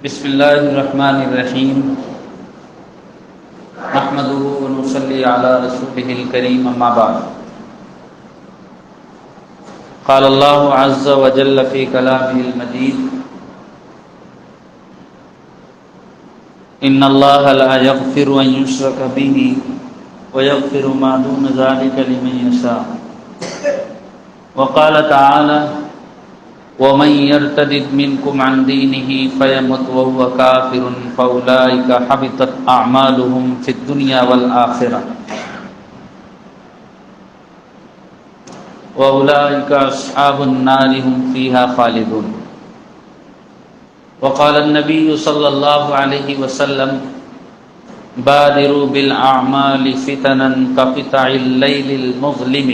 بسم اللہ الرحمن الرحیم نحمده ونصلی علی رسوله الکریم اما بعد قال اللہ عز وجل فی کلامہ المجید ان اللہ لا یغفر ان یشرک به ویغفر ما دون ذلک لمن یشاء وقال تعالی ومن يرتد منكم عن دينه فيمت وهو كافر فأولئك حبطت أعمالهم في الدنيا والآخرة وأولئك أصحاب النار هم فيها خالدون وقال النبي صلى الله عليه وسلم بادروا بالأعمال فتنا كقطع الليل المظلم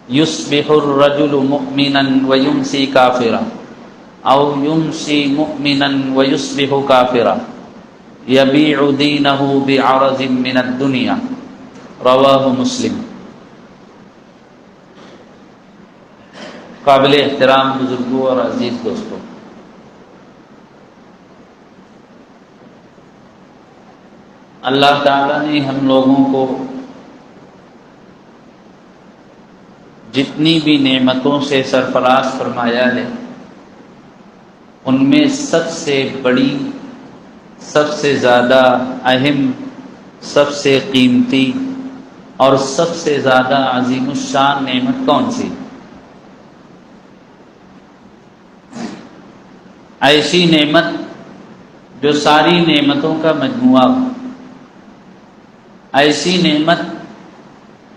یصبح الرجل مؤمنا ویمسی کافرا او یمسی مؤمنا ویصبح کافرا یبیع دینہ بعرض من الدنیا رواہ مسلم۔ قابل احترام بزرگوں اور عزیز دوستوں، اللہ تعالیٰ نے ہم لوگوں کو جتنی بھی نعمتوں سے سرفراز فرمایا ہے، ان میں سب سے بڑی، سب سے زیادہ اہم، سب سے قیمتی اور سب سے زیادہ عظیم الشان نعمت کون سی؟ ایسی نعمت جو ساری نعمتوں کا مجموعہ ہو، ایسی نعمت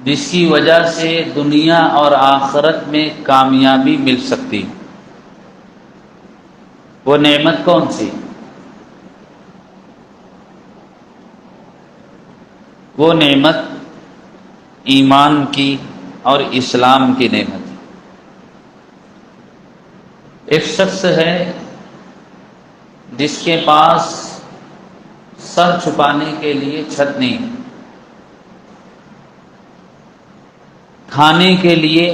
جس کی وجہ سے دنیا اور آخرت میں کامیابی مل سکتی، وہ نعمت کون سی؟ وہ نعمت ایمان کی اور اسلام کی نعمت۔ ایک شخص ہے جس کے پاس سر چھپانے کے لیے چھت نہیں، کھانے کے لیے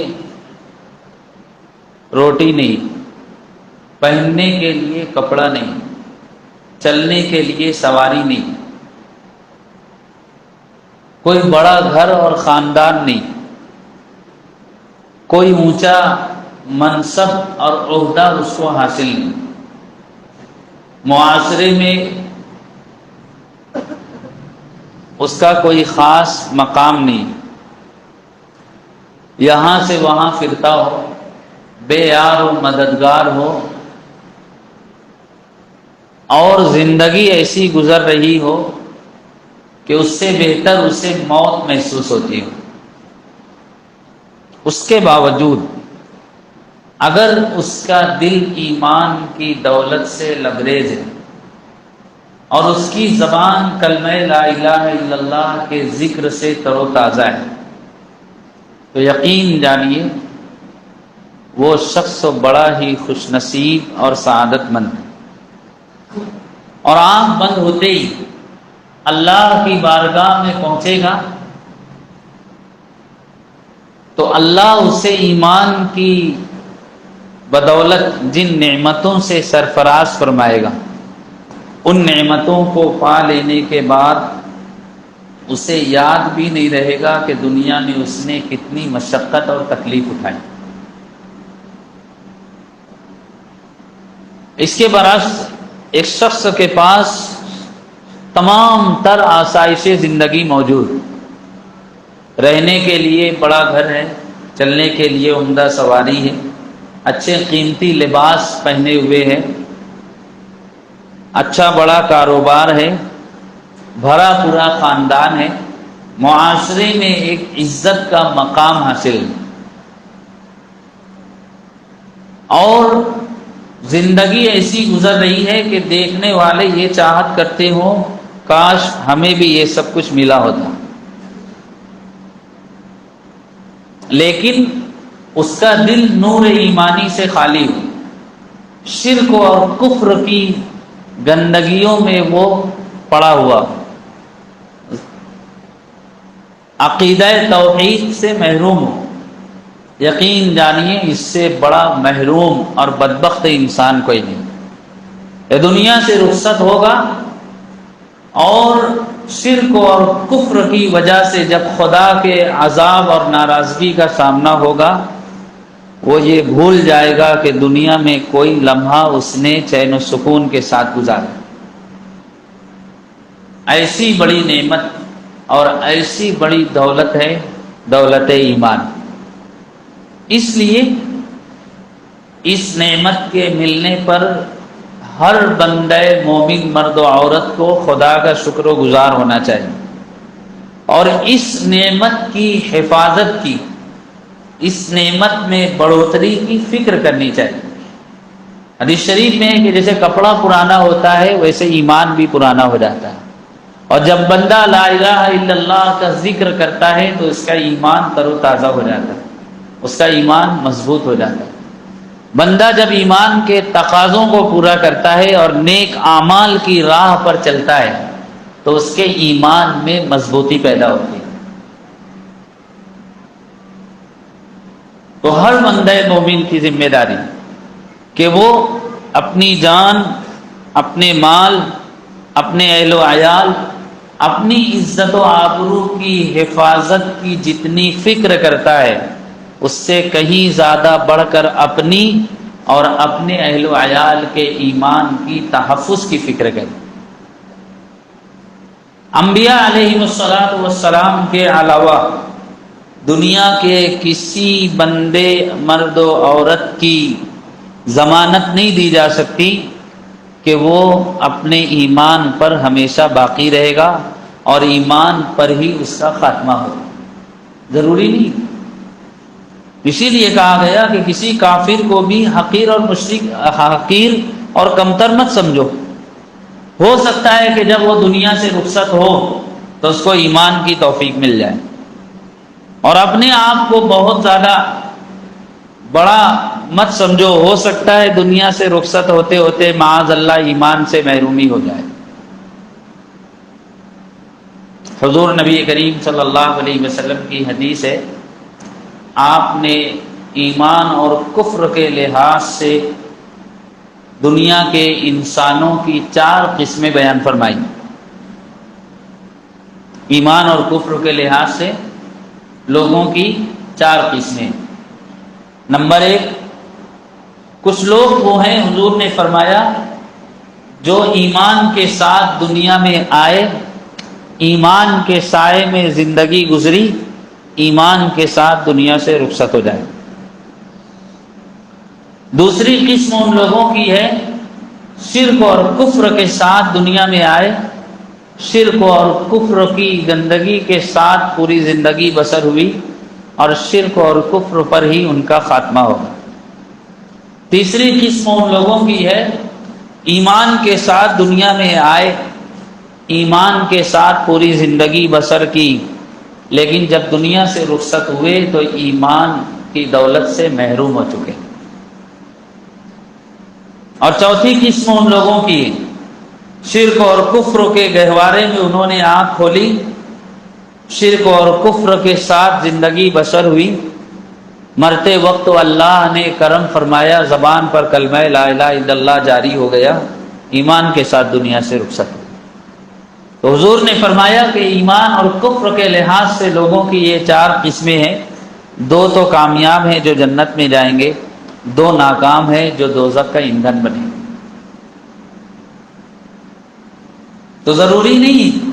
روٹی نہیں، پہننے کے لیے کپڑا نہیں، چلنے کے لیے سواری نہیں، کوئی بڑا گھر اور خاندان نہیں، کوئی اونچا منصب اور عہدہ اس کو حاصل نہیں، معاشرے میں اس کا کوئی خاص مقام نہیں، یہاں سے وہاں پھرتا ہو، بے یار و مددگار ہو، اور زندگی ایسی گزر رہی ہو کہ اس سے بہتر اسے موت محسوس ہوتی ہو، اس کے باوجود اگر اس کا دل ایمان کی دولت سے لبریز ہے اور اس کی زبان کلمہ لا الہ الا اللہ کے ذکر سے تر و تازہ ہے، تو یقین جانیے وہ شخص بڑا ہی خوش نصیب اور سعادت مند ہے، اور آنکھ بند ہوتے ہی اللہ کی بارگاہ میں پہنچے گا تو اللہ اسے ایمان کی بدولت جن نعمتوں سے سرفراز فرمائے گا، ان نعمتوں کو پا لینے کے بعد اسے یاد بھی نہیں رہے گا کہ دنیا میں اس نے کتنی مشقت اور تکلیف اٹھائی۔ اس کے برعکس ایک شخص کے پاس تمام تر آسائش زندگی موجود، رہنے کے لیے بڑا گھر ہے، چلنے کے لیے عمدہ سواری ہے، اچھے قیمتی لباس پہنے ہوئے ہے، اچھا بڑا کاروبار ہے، بھرا پورا خاندان ہے، معاشرے میں ایک عزت کا مقام حاصل ہے، اور زندگی ایسی گزر رہی ہے کہ دیکھنے والے یہ چاہت کرتے ہوں کاش ہمیں بھی یہ سب کچھ ملا ہوتا، لیکن اس کا دل نور ایمانی سے خالی ہو، شرک اور کفر کی گندگیوں میں وہ پڑا ہوا، عقیدہ توحید سے محروم ہو، یقین جانیے اس سے بڑا محروم اور بدبخت انسان کوئی نہیں۔ یہ دنیا سے رخصت ہوگا، اور شرک اور کفر کی وجہ سے جب خدا کے عذاب اور ناراضگی کا سامنا ہوگا، وہ یہ بھول جائے گا کہ دنیا میں کوئی لمحہ اس نے چین و سکون کے ساتھ گزارا۔ ایسی بڑی نعمت اور ایسی بڑی دولت ہے دولت ایمان۔ اس لیے اس نعمت کے ملنے پر ہر بندہ مومن مرد و عورت کو خدا کا شکر و گزار ہونا چاہیے، اور اس نعمت کی حفاظت کی، اس نعمت میں بڑھوتری کی فکر کرنی چاہیے۔ حدیث شریف میں ہے کہ جیسے کپڑا پرانا ہوتا ہے ویسے ایمان بھی پرانا ہو جاتا ہے، اور جب بندہ لا الہ الا اللہ کا ذکر کرتا ہے تو اس کا ایمان تر و تازہ ہو جاتا ہے، اس کا ایمان مضبوط ہو جاتا ہے۔ بندہ جب ایمان کے تقاضوں کو پورا کرتا ہے اور نیک اعمال کی راہ پر چلتا ہے تو اس کے ایمان میں مضبوطی پیدا ہوتی ہے۔ تو ہر بندہ مومن کی ذمہ داری کہ وہ اپنی جان، اپنے مال، اپنے اہل و عیال، اپنی عزت و آبرو کی حفاظت کی جتنی فکر کرتا ہے اس سے کہیں زیادہ بڑھ کر اپنی اور اپنے اہل و عیال کے ایمان کی تحفظ کی فکر کرے۔ انبیاء علیہم السلام کے علاوہ دنیا کے کسی بندے مرد و عورت کی ضمانت نہیں دی جا سکتی کہ وہ اپنے ایمان پر ہمیشہ باقی رہے گا اور ایمان پر ہی اس کا خاتمہ ہوگا، ضروری نہیں۔ اسی لیے کہا گیا کہ کسی کافر کو بھی حقیر اور مشرک، حقیر اور کمتر مت سمجھو۔ ہو سکتا ہے کہ جب وہ دنیا سے رخصت ہو تو اس کو ایمان کی توفیق مل جائے، اور اپنے آپ کو بہت زیادہ بڑا مت سمجھو، ہو سکتا ہے دنیا سے رخصت ہوتے ہوتے معاذ اللہ ایمان سے محرومی ہو جائے۔ حضور نبی کریم صلی اللہ علیہ وسلم کی حدیث ہے، آپ نے ایمان اور کفر کے لحاظ سے دنیا کے انسانوں کی 4 قسمیں بیان فرمائی۔ ایمان اور کفر کے لحاظ سے لوگوں کی 4 قسمیں۔ نمبر 1، کچھ لوگ وہ ہیں، حضور نے فرمایا، جو ایمان کے ساتھ دنیا میں آئے، ایمان کے سائے میں زندگی گزری، ایمان کے ساتھ دنیا سے رخصت ہو جائے۔ دوسری قسم ان لوگوں کی ہے، شرک اور کفر کے ساتھ دنیا میں آئے، شرک اور کفر کی گندگی کے ساتھ پوری زندگی بسر ہوئی، اور شرک اور کفر پر ہی ان کا خاتمہ ہوگا۔ تیسری قسم ان لوگوں کی ہے، ایمان کے ساتھ دنیا میں آئے، ایمان کے ساتھ پوری زندگی بسر کی، لیکن جب دنیا سے رخصت ہوئے تو ایمان کی دولت سے محروم ہو چکے۔ اور چوتھی قسم ان لوگوں کی، شرک اور کفر کے گہوارے میں انہوں نے آنکھ کھولی، شرک اور کفر کے ساتھ زندگی بسر ہوئی، مرتے وقت اللہ نے کرم فرمایا، زبان پر کلمہ لا الہ الا اللہ جاری ہو گیا، ایمان کے ساتھ دنیا سے رخصت ہوئی۔ تو حضور نے فرمایا کہ ایمان اور کفر کے لحاظ سے لوگوں کی یہ 4 قسمیں ہیں، 2 تو کامیاب ہیں جو جنت میں جائیں گے، 2 ناکام ہیں جو دوزخ کا ایندھن بنے۔ تو ضروری نہیں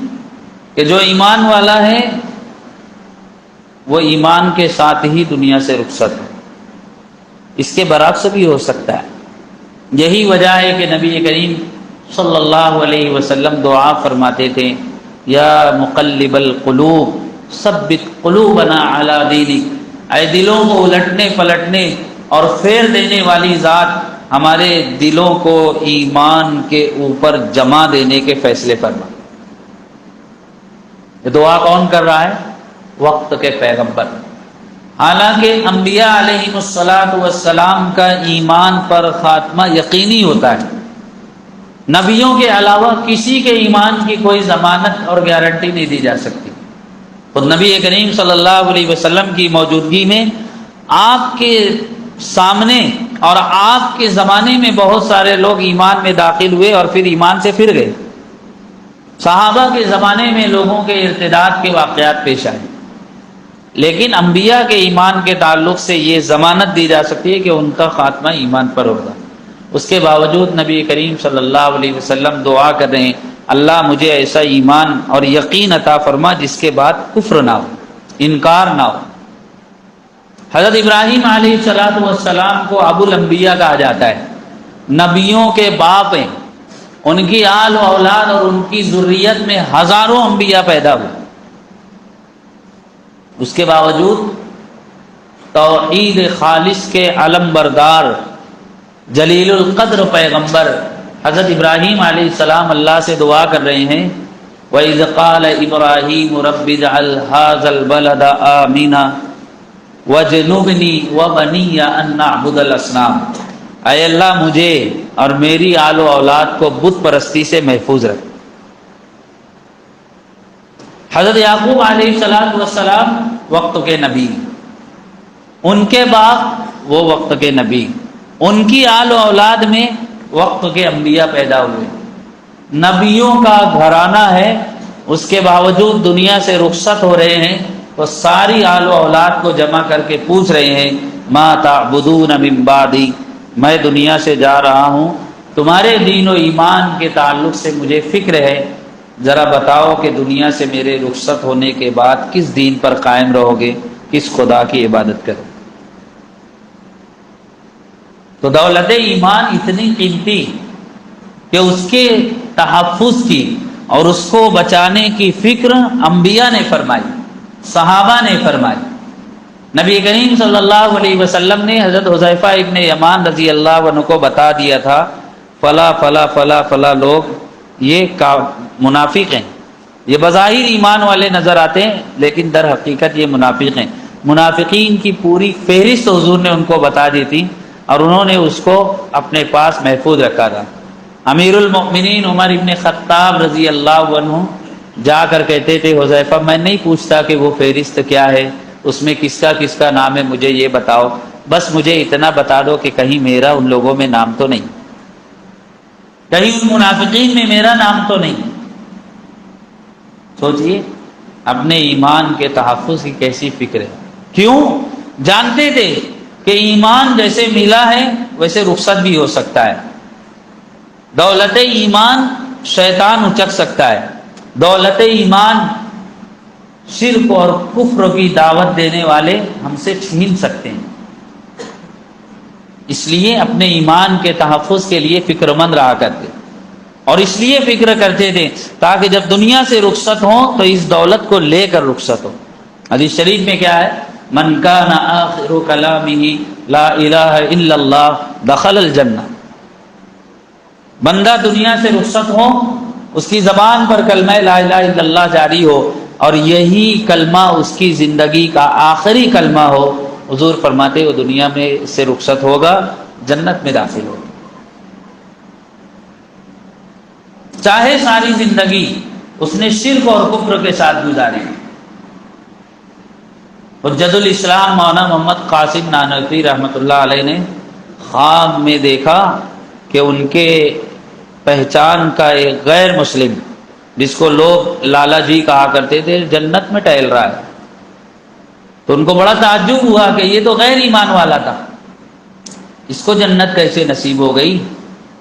کہ جو ایمان والا ہے وہ ایمان کے ساتھ ہی دنیا سے رخصت ہو، اس کے برعکس بھی ہو سکتا ہے۔ یہی وجہ ہے کہ نبی کریم صلی اللہ علیہ وسلم دعا فرماتے تھے، یا مقلب القلوب ثبت قلوبنا علی دینک، اے دلوں کو الٹنے پلٹنے اور پھیر دینے والی ذات، ہمارے دلوں کو ایمان کے اوپر جما دینے کے فیصلے فرما۔ یہ دعا کون کر رہا ہے؟ وقت کے پیغمبر۔ حالانکہ انبیاء علیہم السلام کا ایمان پر خاتمہ یقینی ہوتا ہے، نبیوں کے علاوہ کسی کے ایمان کی کوئی ضمانت اور گارنٹی نہیں دی جا سکتی۔ تو نبی کریم صلی اللہ علیہ وسلم کی موجودگی میں آپ کے سامنے اور آپ کے زمانے میں بہت سارے لوگ ایمان میں داخل ہوئے اور پھر ایمان سے پھر گئے. صحابہ کے زمانے میں لوگوں کے ارتداد کے واقعات پیش آئے، لیکن انبیاء کے ایمان کے تعلق سے یہ ضمانت دی جا سکتی ہے کہ ان کا خاتمہ ایمان پر ہوگا. اس کے باوجود نبی کریم صلی اللہ علیہ وسلم دعا کر رہے ہیں، اللہ مجھے ایسا ایمان اور یقین عطا فرما جس کے بعد کفر نہ ہو، انکار نہ ہو. حضرت ابراہیم علیہ السلام کو ابو الانبیاء کہا جاتا ہے، نبیوں کے باپ ہیں. ان کی آل و اولاد اور ان کی ذریت میں ہزاروں انبیاء پیدا ہوئے. اس کے باوجود توحید خالص کے علم بردار جلیل القدر پیغمبر حضرت ابراہیم علیہ السلام اللہ سے دعا کر رہے ہیں، وَإِذْ قَالَ إِبْرَاهِيمُ رَبِّ اجْعَلْ هَٰذَا الْبَلَدَ آمِنًا وَاجْنُبْنِي وَبَنِيَّ أَن نَّعْبُدَ الْأَصْنَامَ. اے اللہ مجھے اور میری آل و اولاد کو بت پرستی سے محفوظ رکھ. حضرت یعقوب علیہ السلام وقت کے نبی، ان کے باپ وہ وقت کے نبی، ان کی آل و اولاد میں وقت کے انبیاء پیدا ہوئے. نبیوں کا گھرانہ ہے، اس کے باوجود دنیا سے رخصت ہو رہے ہیں تو ساری آل و اولاد کو جمع کر کے پوچھ رہے ہیں، ما تعبدون من بعدی، میں دنیا سے جا رہا ہوں، تمہارے دین و ایمان کے تعلق سے مجھے فکر ہے، ذرا بتاؤ کہ دنیا سے میرے رخصت ہونے کے بعد کس دین پر قائم رہو گے، کس خدا کی عبادت کرو. تو دولت ایمان اتنی قیمتی کہ اس کے تحفظ کی اور اس کو بچانے کی فکر انبیاء نے فرمائی، صحابہ نے فرمائی. نبی کریم صلی اللہ علیہ وسلم نے حضرت حذیفہ ابن یمان رضی اللہ عنہ کو بتا دیا تھا، فلا فلا فلا فلا لوگ یہ منافق ہیں، یہ بظاہر ایمان والے نظر آتے ہیں لیکن در حقیقت یہ منافق ہیں. منافقین کی پوری فہرست حضور نے ان کو بتا دی تھی اور انہوں نے اس کو اپنے پاس محفوظ رکھا تھا. امیر المؤمنین عمر ابن خطاب رضی اللہ عنہ جا کر کہتے تھے، حذیفہ میں نہیں پوچھتا کہ وہ فہرست کیا ہے، اس میں کس کا نام ہے، مجھے یہ بتاؤ، بس مجھے اتنا بتا دو کہ کہیں میرا ان لوگوں میں نام تو نہیں، کہیں ان منافقین میں میرا نام تو نہیں. سوچئے اپنے ایمان کے تحفظ کی کیسی فکر ہے. کیوں؟ جانتے تھے کہ ایمان جیسے ملا ہے ویسے رخصت بھی ہو سکتا ہے. دولت ایمان شیطان اچک سکتا ہے، دولت ایمان شرک اور کفر کی دعوت دینے والے ہم سے چھین سکتے ہیں. اس لیے اپنے ایمان کے تحفظ کے لیے فکر مند رہا کرتے، اور اس لیے فکر کرتے تھے تاکہ جب دنیا سے رخصت ہوں تو اس دولت کو لے کر رخصت ہو. حدیث شریف میں کیا ہے؟ من کان آخر کلامہ لا الہ الا اللہ دخل الجنہ. بندہ دنیا سے رخصت ہو، اس کی زبان پر کلمہ لا الہ الا اللہ جاری ہو اور یہی کلمہ اس کی زندگی کا آخری کلمہ ہو، حضور فرماتے وہ دنیا میں سے رخصت ہوگا، جنت میں داخل ہوگا. چاہے ساری زندگی اس نے شرک اور کفر کے ساتھ گزاری. حجت الاسلام مولانا محمد قاسم نانوتوی رحمۃ اللہ علیہ نے خواب میں دیکھا کہ ان کے پہچان کا ایک غیر مسلم جس کو لوگ لالا جی کہا کرتے تھے جنت میں ٹہل رہا ہے. تو ان کو بڑا تعجب ہوا کہ یہ تو غیر ایمان والا تھا، اس کو جنت کیسے نصیب ہو گئی.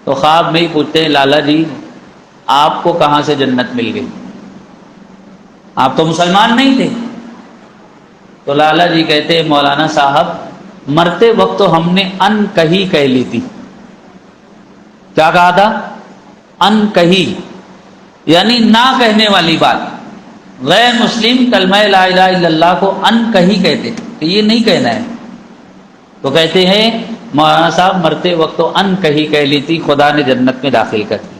تو خواب میں ہی پوچھتے ہیں، لالا جی آپ کو کہاں سے جنت مل گئی، آپ تو مسلمان نہیں تھے. تو لالا جی کہتے ہیں، مولانا صاحب مرتے وقت تو ہم نے ان کہی کہہ لی تھی. کیا کہا تھا؟ ان کہی، یعنی نہ کہنے والی بات. غیر مسلم کلمہ لا الہ الا اللہ کو ان کہی کہتے کہ یہ نہیں کہنا ہے. تو کہتے ہیں مولانا صاحب مرتے وقت تو ان کہی کہہ لی تھی، خدا نے جنت میں داخل کر دی.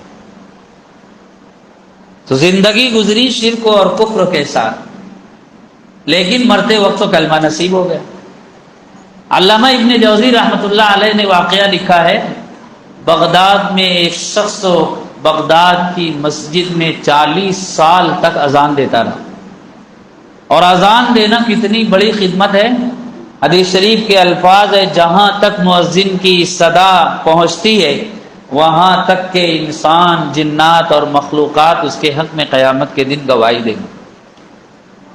تو زندگی گزری شرک اور کفر کے ساتھ، لیکن مرتے وقت تو کلمہ نصیب ہو گیا. علامہ ابن جوزی رحمۃ اللہ علیہ نے واقعہ لکھا ہے، بغداد میں ایک شخص بغداد کی مسجد میں 40 سال تک اذان دیتا رہا. اور اذان دینا کتنی بڑی خدمت ہے. حدیث شریف کے الفاظ ہے جہاں تک مؤذن کی صدا پہنچتی ہے وہاں تک کہ انسان، جنات اور مخلوقات اس کے حق میں قیامت کے دن گواہی دیں گے۔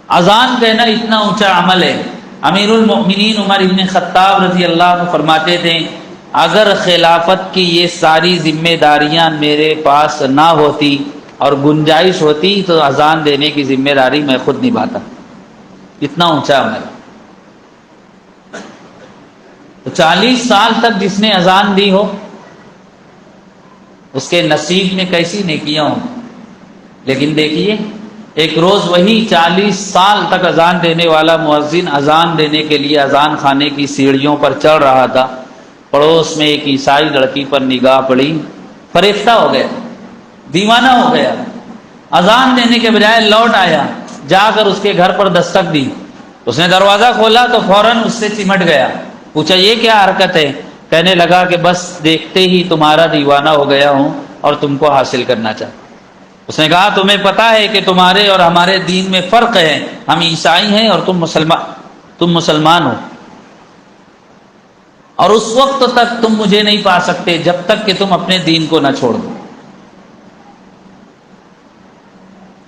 اذان کہنا اتنا اونچا عمل ہے۔ امیر المؤمنین عمر ابن خطاب رضی اللہ عنہ فرماتے تھے اگر خلافت کی یہ ساری ذمہ داریاں میرے پاس نہ ہوتی اور گنجائش ہوتی تو اذان دینے کی ذمہ داری میں خود نبھاتا۔ اتنا اونچا عمل۔ تو 40 سال تک جس نے اذان دی ہو اس کے نصیب میں کیسی نیکیاں ہوں۔ لیکن دیکھیے ایک روز وہی 40 سال تک اذان دینے والا مؤذن اذان دینے کے لیے اذان خانے کی سیڑھیوں پر چڑھ رہا تھا، پڑوس میں ایک عیسائی لڑکی پر نگاہ پڑی، فریفتہ ہو گیا، دیوانہ ہو گیا، اذان دینے کے بجائے لوٹ آیا، جا کر اس کے گھر پر دستک دی۔ اس نے دروازہ کھولا تو فوراً اس سے چمٹ گیا، پوچھا یہ کیا حرکت ہے؟ کہنے لگا کہ بس دیکھتے ہی تمہارا دیوانہ ہو گیا ہوں اور تم کو حاصل کرنا چاہتا۔ اس نے کہا تمہیں پتا ہے کہ تمہارے اور ہمارے دین میں فرق ہے، ہم عیسائی ہیں اور تم مسلمان ہو، اور اس وقت تک تم مجھے نہیں پا سکتے جب تک کہ تم اپنے دین کو نہ چھوڑ دو۔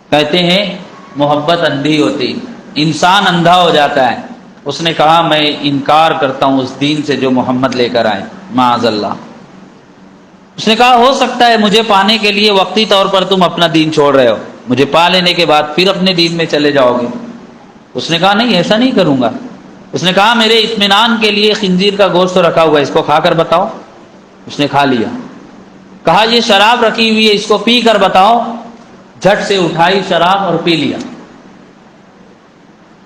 کہتے ہیں محبت اندھی ہوتی، انسان اندھا ہو جاتا ہے۔ اس نے کہا میں انکار کرتا ہوں اس دین سے جو محمد لے کر آئے، معاذ اللہ۔ اس نے کہا ہو سکتا ہے مجھے پانے کے لیے وقتی طور پر تم اپنا دین چھوڑ رہے ہو، مجھے پا لینے کے بعد پھر اپنے دین میں چلے جاؤ گے۔ اس نے کہا نہیں ایسا نہیں کروں گا۔ اس نے کہا میرے اطمینان کے لیے خنزیر کا گوشت رکھا ہوا ہے، اس کو کھا کر بتاؤ۔ اس نے کھا لیا۔ کہا یہ شراب رکھی ہوئی ہے، اس کو پی کر بتاؤ۔ جھٹ سے اٹھائی شراب اور پی لیا۔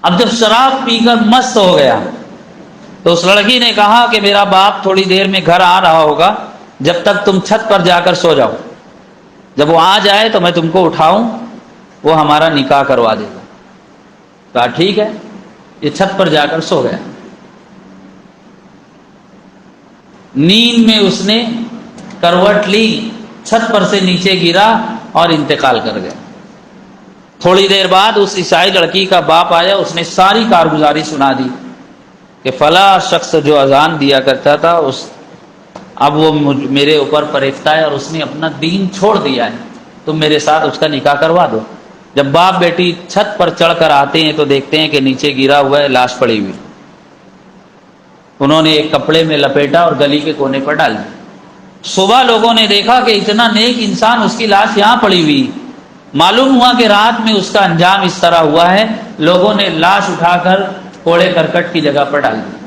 اب جب شراب پی کر مست ہو گیا تو اس لڑکی نے کہا کہ میرا باپ تھوڑی دیر میں گھر آ رہا ہوگا، جب تک تم چھت پر جا کر سو جاؤ، جب وہ آ جائے تو میں تم کو اٹھاؤں، وہ ہمارا نکاح کروا دے گا۔ کہا ٹھیک ہے۔ یہ چھت پر جا کر سو گیا۔ نیند میں اس نے کروٹ لی، چھت پر سے نیچے گرا اور انتقال کر گیا۔ تھوڑی دیر بعد اس عیسائی لڑکی کا باپ آیا، اس نے ساری کارگزاری سنا دی کہ فلاں شخص جو اذان دیا کرتا تھا اب وہ میرے اوپر فریفتہ ہے اور اس نے اپنا دین چھوڑ دیا ہے، تم میرے ساتھ اس کا نکاح کروا دو۔ جب باپ بیٹی چھت پر چڑھ کر آتے ہیں تو دیکھتے ہیں کہ نیچے گرا ہوا ہے، لاش پڑی ہوئی۔ انہوں نے ایک کپڑے میں لپیٹا اور گلی کے کونے پر ڈال دیا۔ صبح لوگوں نے دیکھا کہ اتنا نیک انسان، اس کی لاش یہاں پڑی ہوئی۔ معلوم ہوا کہ رات میں اس کا انجام اس طرح ہوا ہے، لوگوں نے لاش اٹھا کر کوڑے کرکٹ کی جگہ پر ڈال دی۔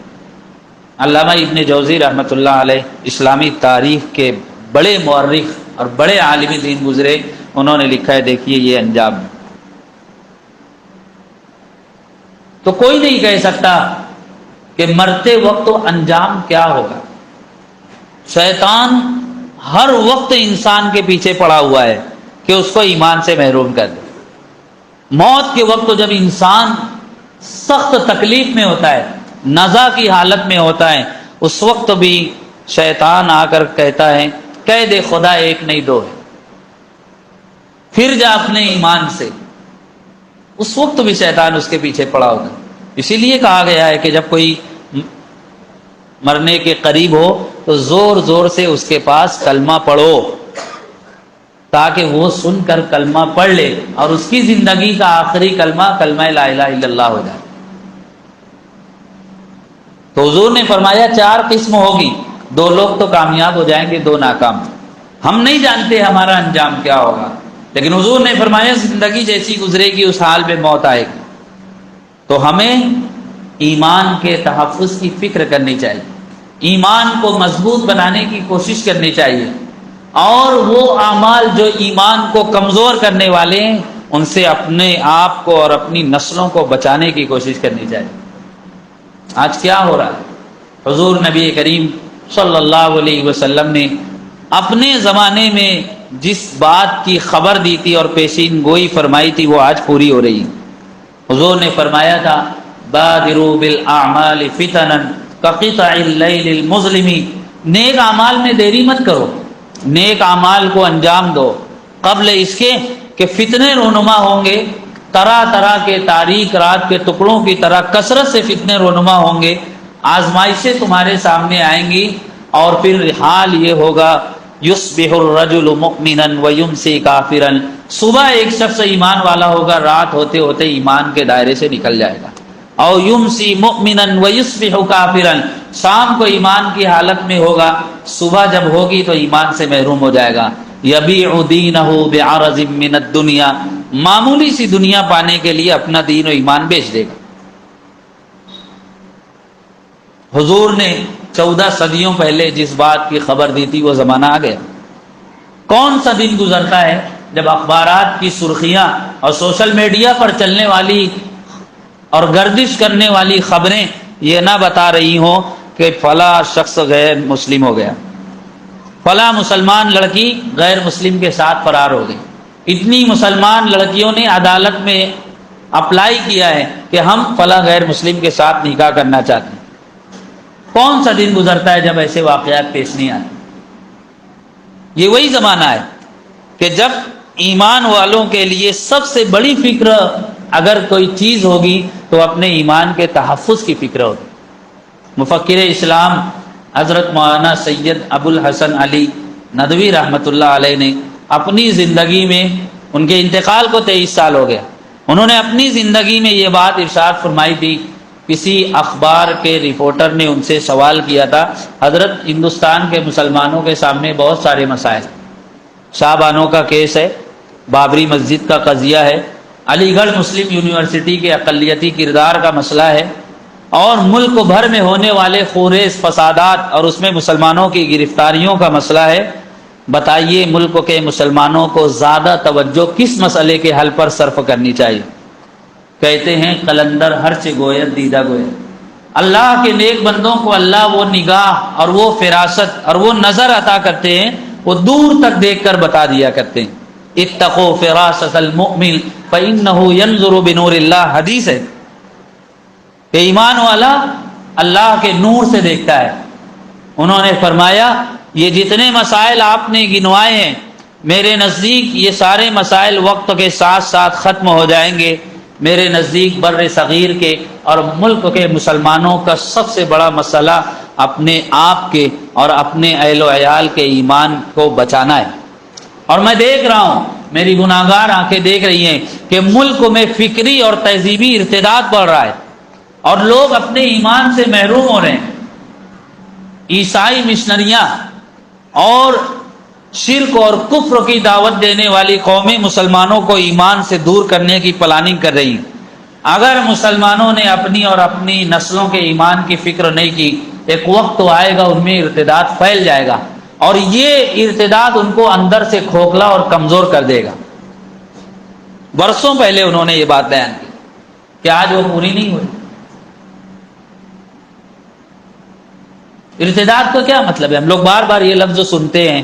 علامہ ابن جوزی رحمۃ اللہ علیہ اسلامی تاریخ کے بڑے مورخ اور بڑے عالم دین گزرے، انہوں نے لکھا ہے دیکھیے یہ انجام۔ تو کوئی نہیں کہہ سکتا کہ مرتے وقت تو انجام کیا ہوگا۔ شیطان ہر وقت انسان کے پیچھے پڑا ہوا ہے کہ اس کو ایمان سے محروم کر دے۔ موت کے وقت جب انسان سخت تکلیف میں ہوتا ہے، نزع کی حالت میں ہوتا ہے، اس وقت بھی شیطان آ کر کہتا ہے کہہ دے خدا ایک نہیں دو ہے، پھر جا اپنے ایمان سے۔ اس وقت بھی شیطان اس کے پیچھے پڑا ہوتا ہے۔ اسی لیے کہا گیا ہے کہ جب کوئی مرنے کے قریب ہو تو زور زور سے اس کے پاس کلمہ پڑھو تاکہ وہ سن کر کلمہ پڑھ لے اور اس کی زندگی کا آخری کلمہ کلمہ لا الہ الا اللہ ہو جائے۔ تو حضور نے فرمایا 4 قسم ہوگی، 2 لوگ تو کامیاب ہو جائیں گے، 2 ناکام۔ ہم نہیں جانتے ہمارا انجام کیا ہوگا، لیکن حضور نے فرمایا زندگی جیسی گزرے گی اس حال میں موت آئے گی۔ تو ہمیں ایمان کے تحفظ کی فکر کرنی چاہیے، ایمان کو مضبوط بنانے کی کوشش کرنی چاہیے، اور وہ اعمال جو ایمان کو کمزور کرنے والے ہیں ان سے اپنے آپ کو اور اپنی نسلوں کو بچانے کی کوشش کرنی چاہیے۔ آج کیا ہو رہا ہے؟ حضور نبی کریم صلی اللہ علیہ وسلم نے اپنے زمانے میں جس بات کی خبر دی تھی اور پیشین گوئی فرمائی تھی وہ آج پوری ہو رہی ہے۔ حضور نے فرمایا تھا بادروا بالاعمال فتنا کقطع اللیل المظلم، نیک اعمال میں دیری مت کرو، نیک اعمال کو انجام دو قبل اس کے کہ فتنے رونما ہوں گے، طرح طرح کے تاریک رات کے ٹکڑوں کی طرح کثرت سے فتنے رونما ہوں گے آزمائشیں تمہارے سامنے آئیں گی، اور پھر حال یہ ہوگا یصبح الرجل مؤمنا ویمسی کافرا، صبح ایک شخص ایمان والا ہوگا، رات ہوتے ہوتے ایمان کے دائرے سے نکل جائے گا، اور یمسی مؤمنا ویصبح کافرا، شام کو ایمان کی حالت میں ہوگا، صبح جب ہوگی تو ایمان سے محروم ہو جائے گا۔ یبیع دینہ بعرض من الدنیا، معمولی سی دنیا پانے کے لیے اپنا دین و ایمان بیچ دے گا۔ حضور نے 14 صدیوں پہلے جس بات کی خبر دی تھی وہ زمانہ آ گیا۔ کون سا دن گزرتا ہے جب اخبارات کی سرخیاں اور سوشل میڈیا پر چلنے والی اور گردش کرنے والی خبریں یہ نہ بتا رہی ہوں کہ فلاں شخص غیر مسلم ہو گیا، فلاں مسلمان لڑکی غیر مسلم کے ساتھ فرار ہو گئی، اتنی مسلمان لڑکیوں نے عدالت میں اپلائی کیا ہے کہ ہم فلاں غیر مسلم کے ساتھ نکاح کرنا چاہتے ہیں۔ کون سا دن گزرتا ہے جب ایسے واقعات پیش نہیں آتے؟ یہ وہی زمانہ ہے کہ جب ایمان والوں کے لیے سب سے بڑی فکر اگر کوئی چیز ہوگی تو اپنے ایمان کے تحفظ کی فکر ہوگی۔ مفکر اسلام حضرت مولانا سید ابو الحسن علی ندوی رحمۃ اللہ علیہ نے اپنی زندگی میں، ان کے انتقال کو 23 سال ہو گیا، انہوں نے اپنی زندگی میں یہ بات ارشاد فرمائی تھی۔ کسی اخبار کے رپورٹر نے ان سے سوال کیا تھا، حضرت ہندوستان کے مسلمانوں کے سامنے بہت سارے مسائل، شاہ بانوں کا کیس ہے، بابری مسجد کا قضیہ ہے، علی گڑھ مسلم یونیورسٹی کے اقلیتی کردار کا مسئلہ ہے، اور ملک بھر میں ہونے والے خونریز فسادات اور اس میں مسلمانوں کی گرفتاریوں کا مسئلہ ہے، بتائیے ملک کے مسلمانوں کو زیادہ توجہ کس مسئلے کے حل پر صرف کرنی چاہیے؟ کہتے ہیں قلندر ہرچ گوید دیدہ گوید، اللہ کے نیک بندوں کو اللہ وہ نگاہ اور وہ فراست اور وہ نظر عطا کرتے ہیں، وہ دور تک دیکھ کر بتا دیا کرتے ہیں۔ اتقوا فراست المؤمن فإنہ ينظر بنور اللہ، حدیث ہے کہ ایمان والا اللہ کے نور سے دیکھتا ہے۔ انہوں نے فرمایا یہ جتنے مسائل آپ نے گنوائے ہیں میرے نزدیک یہ سارے مسائل وقت کے ساتھ ساتھ ختم ہو جائیں گے۔ میرے نزدیک بر صغیر کے اور ملک کے مسلمانوں کا سب سے بڑا مسئلہ اپنے آپ کے اور اپنے اہل و عیال کے ایمان کو بچانا ہے۔ اور میں دیکھ رہا ہوں، میری گناہگار آنکھیں دیکھ رہی ہیں کہ ملک میں فکری اور تہذیبی ارتداد بڑھ رہا ہے اور لوگ اپنے ایمان سے محروم ہو رہے ہیں۔ عیسائی مشنریاں اور شرک اور کفر کی دعوت دینے والی قومیں مسلمانوں کو ایمان سے دور کرنے کی پلاننگ کر رہی ہیں۔ اگر مسلمانوں نے اپنی اور اپنی نسلوں کے ایمان کی فکر نہیں کی، ایک وقت تو آئے گا ان میں ارتداد پھیل جائے گا اور یہ ارتداد ان کو اندر سے کھوکھلا اور کمزور کر دے گا۔ برسوں پہلے انہوں نے یہ بات بیان کی کہ آج وہ پوری نہیں ہوئی۔ ارتداد کا کیا مطلب ہے؟ ہم لوگ بار بار یہ لفظ سنتے ہیں،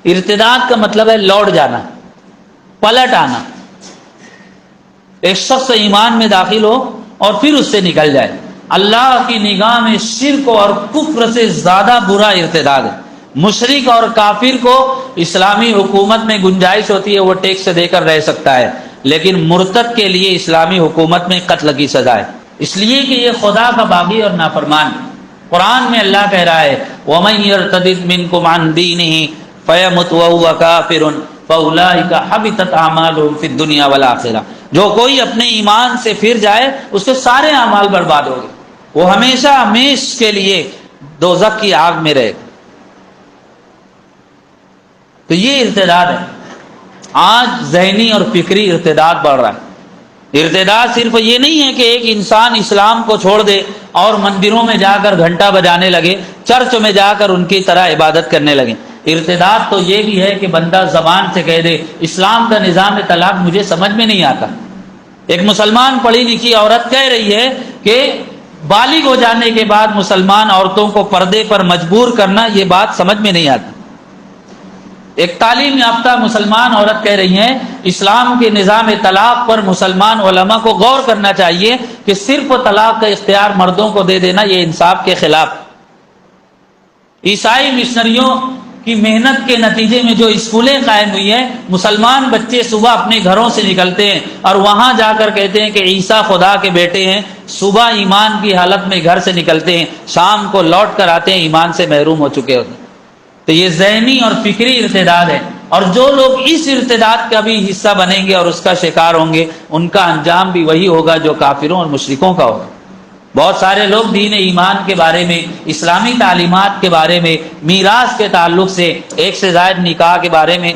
ارتداد کا مطلب ہے لوٹ جانا، پلٹ آنا۔ ایک شخص ایمان میں داخل ہو اور پھر اس سے نکل جائے۔ اللہ کی نگاہ میں شرک اور کفر سے زیادہ برا ارتداد ہے۔ مشرک اور کافر کو اسلامی حکومت میں گنجائش ہوتی ہے، وہ ٹیکس دے کر رہ سکتا ہے، لیکن مرتد کے لیے اسلامی حکومت میں قتل کی سزا ہے، اس لیے کہ یہ خدا کا باغی اور نافرمان ہے۔ قرآن میں اللہ کہہ رہا ہے وَمَن يَرْتَدِدْ مِنْكُمْ عَنْ دِينِهِ فَيَمُتْ وَهُوَ كَافِرٌ فَأُولَٰئِكَ حَبِطَتْ أَعْمَالُهُمْ فِي الدُّنْيَا وَالْآخِرَةِ، جو کوئی اپنے ایمان سے پھر جائے اس کے سارے اعمال برباد ہو گئے، وہ ہمیشہ ہمیش کے لیے دوزخ کی آگ میں رہے۔ تو یہ ارتداد ہے۔ آج ذہنی اور فکری ارتداد بڑھ رہا ہے۔ ارتداد صرف یہ نہیں ہے کہ ایک انسان اسلام کو چھوڑ دے اور مندروں میں جا کر گھنٹا بجانے لگے، چرچ میں جا کر ان کی طرح عبادت کرنے لگے۔ ارتداد تو یہ بھی ہے کہ بندہ زبان سے کہہ دے اسلام کا نظام طلاق مجھے سمجھ میں نہیں آتا۔ ایک مسلمان پڑھی لکھی عورت کہہ رہی ہے کہ بالغ ہو جانے کے بعد مسلمان عورتوں کو پردے پر مجبور کرنا یہ بات سمجھ میں نہیں آتی۔ ایک تعلیم یافتہ مسلمان عورت کہہ رہی ہیں اسلام کے نظام طلاق پر مسلمان علماء کو غور کرنا چاہیے کہ صرف طلاق کا اختیار مردوں کو دے دینا یہ انصاف کے خلاف۔ عیسائی مشنریوں کی محنت کے نتیجے میں جو اسکولیں قائم ہوئی ہیں، مسلمان بچے صبح اپنے گھروں سے نکلتے ہیں اور وہاں جا کر کہتے ہیں کہ عیسیٰ خدا کے بیٹے ہیں، صبح ایمان کی حالت میں گھر سے نکلتے ہیں، شام کو لوٹ کر آتے ہیں ایمان سے محروم ہو چکے ہوتے ہیں۔ تو یہ ذہنی اور فکری ارتداد ہے، اور جو لوگ اس ارتداد کا بھی حصہ بنیں گے اور اس کا شکار ہوں گے، ان کا انجام بھی وہی ہوگا جو کافروں اور مشرکوں کا ہوگا۔ بہت سارے لوگ دین ایمان کے بارے میں، اسلامی تعلیمات کے بارے میں، میراث کے تعلق سے، ایک سے زائد نکاح کے بارے میں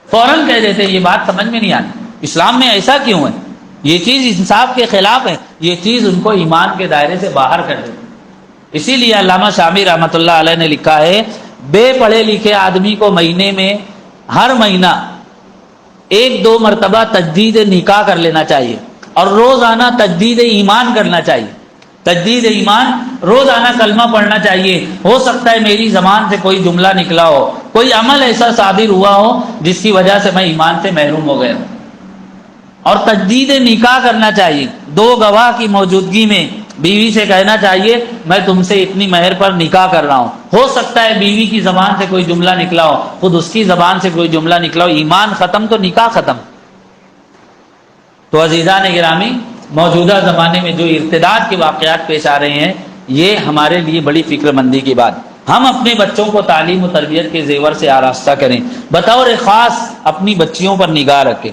فوراً کہہ دیتے ہیں، یہ بات سمجھ میں نہیں آتی اسلام میں ایسا کیوں ہے، یہ چیز انصاف کے خلاف ہے، یہ چیز ان کو ایمان کے دائرے سے باہر کر دیتی۔ اسی لیے علامہ شامی رحمۃ اللہ علیہ نے لکھا ہے، بے پڑھے لکھے آدمی کو مہینے میں ہر مہینہ 1-2 مرتبہ تجدید نکاح کر لینا چاہیے، اور روزانہ تجدید ایمان کرنا چاہیے۔ تجدید ایمان، روزانہ کلمہ پڑھنا چاہیے۔ ہو سکتا ہے میری زبان سے کوئی جملہ نکلا ہو، کوئی عمل ایسا صادر ہوا ہو جس کی وجہ سے میں ایمان سے محروم ہو گیا ہوں۔ اور تجدید نکاح کرنا چاہیے، 2 گواہ کی موجودگی میں بیوی سے کہنا چاہیے میں تم سے اتنی مہر پر نکاح کر رہا ہوں۔ ہو سکتا ہے بیوی کی زبان سے کوئی جملہ نکلا ہو، خود اس کی زبان سے کوئی جملہ نکلا ہو، ایمان ختم تو نکاح ختم۔ تو عزیزان گرامی، موجودہ زمانے میں جو ارتداد کے واقعات پیش آ رہے ہیں، یہ ہمارے لیے بڑی فکر مندی کی بات۔ ہم اپنے بچوں کو تعلیم و تربیت کے زیور سے آراستہ کریں، بطور خاص اپنی بچیوں پر نگاہ رکھیں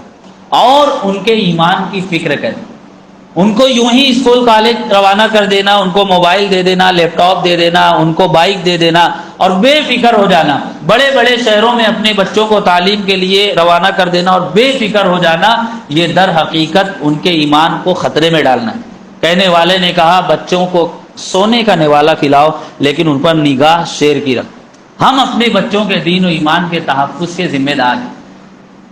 اور ان کے ایمان کی فکر کریں۔ ان کو یوں ہی اسکول کالج روانہ کر دینا، ان کو موبائل دے دینا، لیپ ٹاپ دے دینا، ان کو بائک دے دینا اور بے فکر ہو جانا، بڑے بڑے شہروں میں اپنے بچوں کو تعلیم کے لیے روانہ کر دینا اور بے فکر ہو جانا، یہ در حقیقت ان کے ایمان کو خطرے میں ڈالنا ہے۔ کہنے والے نے کہا بچوں کو سونے کا نوالا کھلاؤ لیکن ان پر نگاہ شیر کی رکھ۔ ہم اپنے بچوں کے دین و ایمان کے تحفظ کے ذمہ دار ہیں،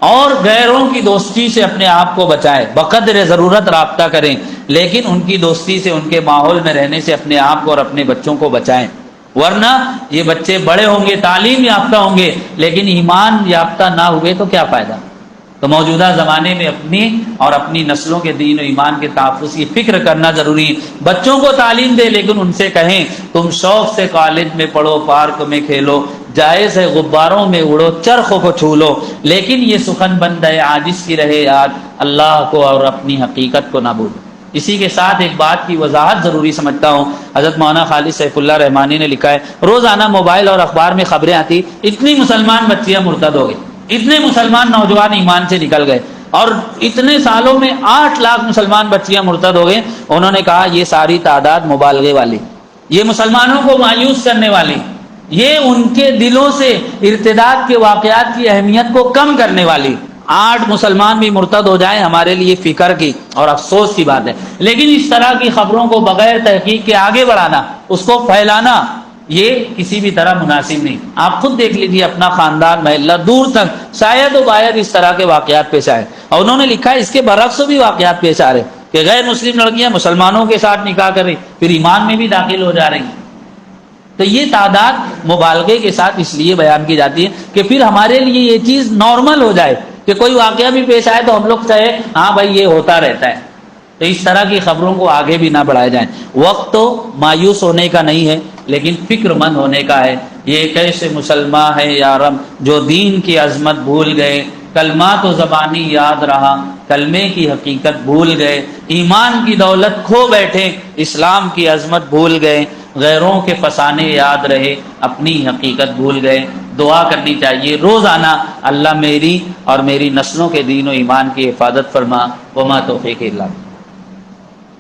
اور غیروں کی دوستی سے اپنے آپ کو بچائیں، بقدر ضرورت رابطہ کریں، لیکن ان کی دوستی سے، ان کے ماحول میں رہنے سے اپنے آپ کو اور اپنے بچوں کو بچائیں، ورنہ یہ بچے بڑے ہوں گے، تعلیم یافتہ ہوں گے، لیکن ایمان یافتہ نہ ہوئے تو کیا فائدہ۔ تو موجودہ زمانے میں اپنی اور اپنی نسلوں کے دین و ایمان کے تحفظ کی فکر کرنا ضروری ہے۔ بچوں کو تعلیم دے لیکن ان سے کہیں تم شوق سے کالج میں پڑھو، پارک میں کھیلو، جائز ہے غباروں میں اڑو، چرخوں کو چھو لو، لیکن یہ سخن بند ہے عاجز کی رہے یاد، اللہ کو اور اپنی حقیقت کو نہ بھولو۔ اسی کے ساتھ ایک بات کی وضاحت ضروری سمجھتا ہوں، حضرت مولانا خالد سیف اللہ رحمانی نے لکھا ہے، روزانہ موبائل اور اخبار میں خبریں آتی، اتنی مسلمان بچیاں مرتد ہو گئی، اتنے مسلمان نوجوان ایمان سے نکل گئے، اور اتنے سالوں میں 8 لاکھ مسلمان بچیاں مرتد ہو گئے۔ انہوں نے کہا یہ ساری تعداد مبالغے والی، یہ مسلمانوں کو مایوس کرنے والی، یہ ان کے دلوں سے ارتداد کے واقعات کی اہمیت کو کم کرنے والی۔ 8 مسلمان بھی مرتد ہو جائیں ہمارے لیے فکر کی اور افسوس کی بات ہے، لیکن اس طرح کی خبروں کو بغیر تحقیق کے آگے بڑھانا، اس کو پھیلانا، یہ کسی بھی طرح مناسب نہیں۔ آپ خود دیکھ لیجیے اپنا خاندان، محلہ، دور تک شاید و باید اس طرح کے واقعات پیش آئے، اور انہوں نے لکھا ہے اس کے برعکس بھی واقعات پیش آ رہے کہ غیر مسلم لڑکیاں مسلمانوں کے ساتھ نکاح کر رہی، پھر ایمان میں بھی داخل ہو جا رہی ہیں۔ تو یہ تعداد مبالغے کے ساتھ اس لیے بیان کی جاتی ہے کہ پھر ہمارے لیے یہ چیز نارمل ہو جائے کہ کوئی واقعہ بھی پیش آئے تو ہم لوگ کہے ہاں بھائی یہ ہوتا رہتا ہے۔ تو اس طرح کی خبروں کو آگے بھی نہ بڑھائے جائیں۔ وقت تو مایوس ہونے کا نہیں ہے لیکن فکر مند ہونے کا ہے۔ یہ ایک ایسے مسلمان ہے یا رب جو دین کی عظمت بھول گئے، کلمہ تو زبانی یاد رہا، کلمے کی حقیقت بھول گئے، ایمان کی دولت کھو بیٹھے، اسلام کی عظمت بھول گئے، غیروں کے فسانے یاد رہے، اپنی حقیقت بھول گئے۔ دعا کرنی چاہیے روزانہ، اللہ میری اور میری نسلوں کے دین و ایمان کی حفاظت فرما، وما توفیق الا باللہ۔